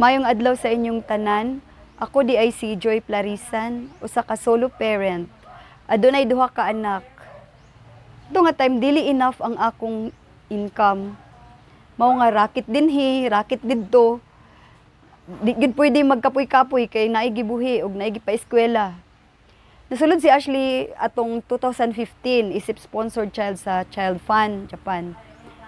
Mayong adlaw sa inyong tanan. Ako di ay si Joy Plarisan, usa ka solo parent. Adunay duha ka anak. Ito nga time dili enough ang akong income. Mao nga racket dinhi, racket didto. Di gid pwede magkapoy-kapoy kay naay gibuhi ug naay gipa-eskwela. Nasulod si Ashley atong 2015 isip sponsored child sa Child Fund Japan.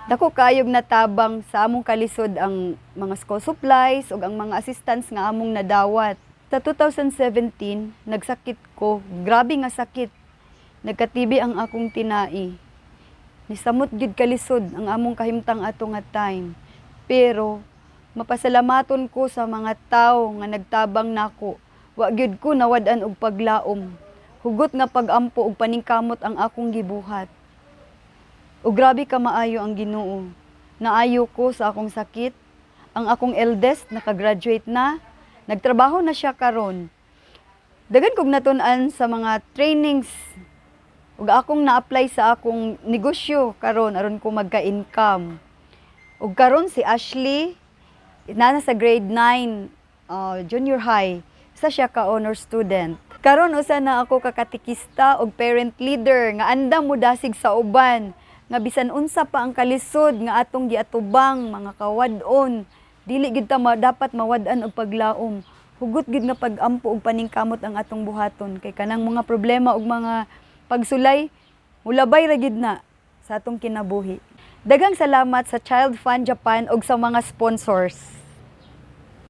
Dako kayog natabang sa among kalisod ang mga school supplies ug ang mga assistants nga among nadawat. Sa 2017, nagsakit ko. Grabe nga sakit. Nagkatibi ang akong tinai. Nisamot gyud kalisod ang among kahimtang ato nga time. Pero mapasalamaton ko sa mga tawo nga nagtabang nako. Wa gyud ko nawad-an og paglaom. Hugot nga pagampo og paningkamot ang akong gibuhat. O grabe ka maayo ang Ginoo. Naayo ko sa akong sakit. Ang akong eldest nakagraduate na. Nagtrabaho na siya karon. Dagan kog natun-an sa mga trainings. Ug akong na-apply sa akong negosyo karon aron ko magka-income. Ug karon si Ashley nasa grade 9 junior high. Isa siya ka honor student. Karon usa na ako kakatikista ug parent leader nga andam mo dasig sa uban. Nga bisan unsa pa ang kalisod nga atong giatubang mga kawad-on dili gid ta dapat mawad-an og paglaom. Hugot gid nga pagampo og paningkamot ang atong buhaton kay kanang mga problema ug mga pagsulay mulabay ra gid na sa atong kinabuhi. Daghang salamat sa Child Fund Japan ug sa mga sponsors.